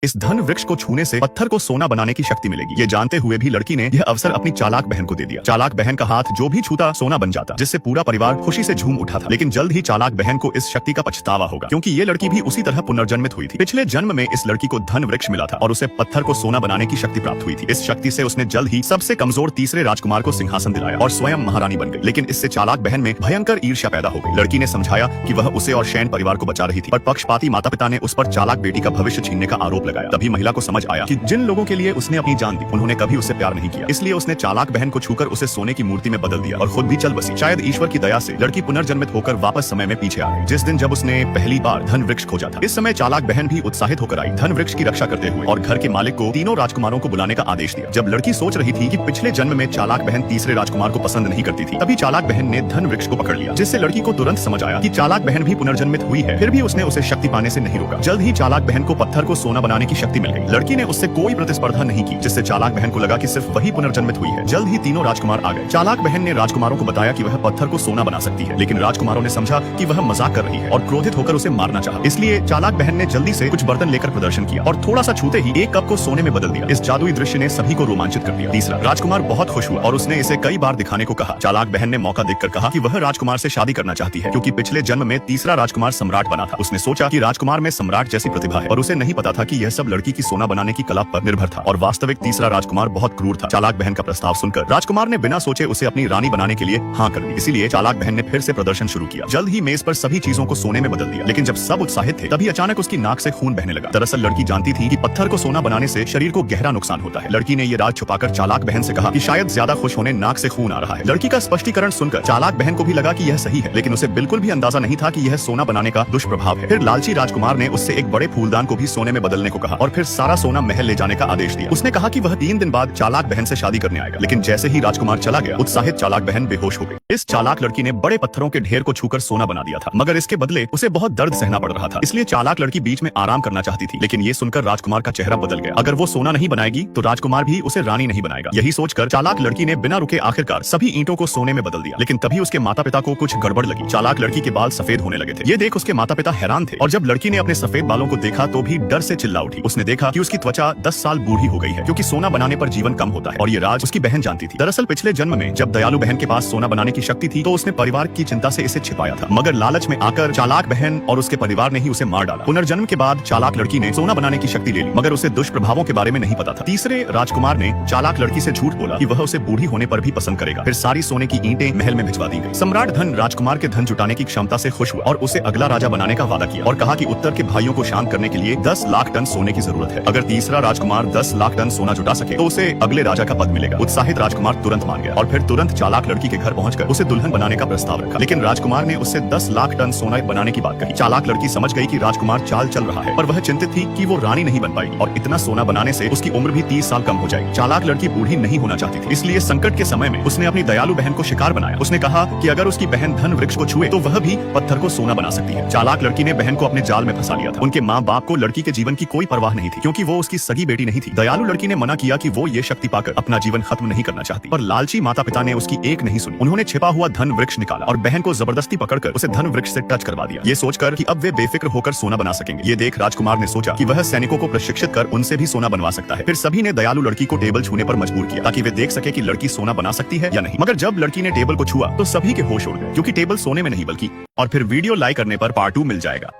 इस धन वृक्ष को छूने से पत्थर को सोना बनाने की शक्ति मिलेगी। ये जानते हुए भी लड़की ने यह अवसर अपनी चालाक बहन को दे दिया। चालाक बहन का हाथ जो भी छूता सोना बन जाता, जिससे पूरा परिवार खुशी से झूम उठा था। लेकिन जल्द ही चालाक बहन को इस शक्ति का पछतावा होगा, क्योंकि ये लड़की भी उसी तरह पुनर्जन्मित हुई थी। पिछले जन्म में इस लड़की को धन वृक्ष मिला था और उसे पत्थर को सोना बनाने की शक्ति प्राप्त हुई थी। इस शक्ति से उसने जल्द ही सबसे कमजोर तीसरे राजकुमार को सिंहासन दिलाया और स्वयं महारानी बन गई। लेकिन इससे चालाक बहन में भयंकर ईर्ष्या पैदा हो गई। लड़की ने समझाया कि वह उसे और शैन परिवार को बचा रही थी, पर पक्षपाती माता पिता ने उस पर चालाक बेटी का भविष्य छीनने का आरोप लगाया। तभी महिला को समझ आया कि जिन लोगों के लिए उसने अपनी जान दी, उन्होंने कभी उसे प्यार नहीं किया। इसलिए उसने चालाक बहन को छूकर उसे सोने की मूर्ति में बदल दिया और खुद भी चल बसी। शायद ईश्वर की दया से लड़की पुनर्जन्मित होकर वापस समय में पीछे आ गई, जिस दिन जब उसने पहली बार धन वृक्ष खोजा था। इस समय चालाक बहन भी उत्साहित होकर आई, धन वृक्ष की रक्षा करते हुए, और घर के मालिक को तीनों राजकुमारों को बुलाने का आदेश दिया। जब लड़की सोच रही थी कि पिछले जन्म में चालाक बहन तीसरे राजकुमार को पसंद नहीं करती थी, तभी चालाक बहन ने धन वृक्ष को पकड़ लिया, जिससे लड़की को तुरंत समझ आया कि चालाक बहन भी पुनर्जन्मित हुई है। फिर भी उसने उसे शक्ति पाने से नहीं रोका। जल्द ही चालाक बहन को पत्थर को सोना बनाने की शक्ति मिल गई। लड़की ने उससे कोई प्रतिस्पर्धा नहीं की, जिससे चालाक बहन को लगा कि सिर्फ वही पुनर्जन्मित हुई है। जल्द ही तीनों राजकुमार आ गए। चालाक बहन ने राजकुमारों को बताया कि वह पत्थर को सोना बना सकती है, लेकिन राजकुमारों ने समझा कि वह मजाक कर रही है और क्रोधित होकर उसे मारना चाहा। इसलिए चालाक बहन ने जल्दी से कुछ बर्तन लेकर प्रदर्शन किया और थोड़ा सा छूते ही एक कप को सोने में बदल दिया। इस जादुई दृश्य ने सभी को रोमांचित कर दिया। तीसरा राजकुमार बहुत खुश हुआ और उसने इसे कई बार दिखाने को कहा। चालाक बहन ने मौका देखकर कहा कि वह राजकुमार से शादी करना चाहती है, क्योंकि पिछले जन्म में तीसरा राजकुमार सम्राट बना था। उसने सोचा कि राजकुमार में सम्राट जैसी प्रतिभा है, और उसे नहीं पता था कि यह सब लड़की की सोना बनाने की कला पर निर्भर था। और वास्तविक तीसरा राजकुमार बहुत क्रूर था। चालाक बहन का प्रस्ताव सुनकर राजकुमार ने बिना सोचे उसे अपनी रानी बनाने के लिए हाँ कर दी। इसीलिए चालाक बहन ने फिर से प्रदर्शन शुरू किया। जल्द ही मेज पर सभी चीजों को सोने में बदल दिया। लेकिन जब सब उत्साहित थे, तभी अचानक उसकी नाक से खून बहने लगा। दरअसल लड़की जानती थी कि पत्थर को सोना बनाने से शरीर को गहरा नुकसान होता है। लड़की ने ये राज छुपाकर चालाक बहन से कहा कि शायद ज्यादा खुश होने नाक से खून आ रहा है। लड़की का स्पष्टीकरण सुनकर चालाक बहन को भी लगा कि यह सही है, लेकिन उसे बिल्कुल भी अंदाजा नहीं था कि यह सोना बनाने का दुष्प्रभाव है। फिर लालची राजकुमार ने उससे एक बड़े फूलदान को भी सोने में बदलने को कहा और फिर सारा सोना महल ले जाने का आदेश दिया। उसने कहा कि वह 3 दिन बाद चालाक बहन से शादी करने आएगा। लेकिन जैसे ही राजकुमार चला गया, उत्साहित चालाक बहन बेहोश हो गई। इस चालाक लड़की ने बड़े पत्थरों के ढेर को छूकर सोना बना दिया था, मगर इसके बदले उसे बहुत दर्द सहना पड़ रहा था। इसलिए चालाक लड़की बीच में आराम करना चाहती थी, लेकिन ये सुनकर राजकुमार का चेहरा बदल गया। अगर वो सोना नहीं बनाएगी तो राजकुमार भी उसे रानी नहीं बनाएगा। यही सोचकर चालाक लड़की ने बिना रुके आखिरकार सभी ईंटों को सोने में बदल दिया। लेकिन तभी उसके माता पिता को कुछ गड़बड़ लगी। चालाक लड़की के बाल सफेद होने लगे थे। ये देख उसके माता पिता हैरान थे, और जब लड़की ने अपने सफेद बालों को देखा तो भी डर से चिल्ला उठी। उसने देखा कि उसकी त्वचा 10 साल बूढ़ी हो गई है, क्योंकि सोना बनाने पर जीवन कम होता है, और ये राज उसकी बहन जानती थी। दरअसल पिछले जन्म में जब दयालु बहन के पास सोना बनाने की शक्ति थी, तो उसने परिवार की चिंता से इसे छिपाया था, मगर लालच में आकर चालाक बहन और उसके परिवार ने ही उसे मार डाला। पुनर्जन्म के बाद चालाक लड़की ने सोना बनाने की शक्ति ले ली, मगर उसे दुष्प्रभावों के बारे में नहीं पता था। तीसरे राजकुमार ने चालाक लड़की से झूठ बोला कि वह उसे बूढ़ी होने पर भी पसंद करेगा। फिर सारी सोने की ईंटें महल में भिजवा दी गई। सम्राट धन राजकुमार के धन जुटाने की क्षमता से खुश हुआ और उसे अगला राजा बनाने का वादा किया, और कहा कि उत्तर के भाइयों को शांत करने के लिए 10 लाख टन सोने की जरूरत है। अगर तीसरा राजकुमार 10 लाख टन सोना जुटा सके तो उसे अगले राजा का पद मिलेगा। उत्साहित राजकुमार तुरंत मान गया और फिर तुरंत चालाक लड़की के घर पहुंचकर उसे दुल्हन बनाने का प्रस्ताव रखा। लेकिन राजकुमार ने उससे 10 लाख टन सोना बनाने की बात कही। चालाक लड़की समझ गई कि राजकुमार चाल चल रहा है, पर वह चिंतित थी कि वो रानी नहीं बन पाएगी, और इतना सोना बनाने से उसकी उम्र भी 30 साल कम हो जाएगी। चालाक लड़की बूढ़ी नहीं होना चाहती थी, इसलिए संकट के समय में उसने अपनी दयालु बहन को शिकार बनाया। उसने कहा कि अगर उसकी बहन धन वृक्ष को छुए तो वह भी पत्थर को सोना बना सकती है। चालाक लड़की ने बहन को अपने जाल में फंसा लिया था। उनके माँ बाप को लड़की के जीवन की कोई परवाह नहीं थी, क्योंकि वो उसकी सगी बेटी नहीं थी। दयालु लड़की ने मना किया कि वो ये शक्ति पाकर अपना जीवन खत्म नहीं करना चाहती, पर लालची माता पिता ने उसकी एक नहीं सुनी। उन्होंने छिपा हुआ धन वृक्ष निकाला और बहन को जबरदस्ती पकड़कर उसे धन वृक्ष से टच करवा दिया, ये सोचकर कि अब वे बेफिक्र होकर सोना बना सकेंगे। ये देख राजकुमार ने सोचा कि वह सैनिकों को प्रशिक्षित कर उनसे भी सोना बनवा सकता है। फिर सभी ने दयालु लड़की को टेबल छूने पर मजबूर किया, ताकि वे देख सके कि लड़की सोना बना सकती है या नहीं। मगर जब लड़की ने टेबल को छुआ तो सभी के होश उड़ गए, क्योंकि टेबल सोने में नहीं बल्कि। और फिर वीडियो लाइक करने पर पार्ट 2 मिल जाएगा।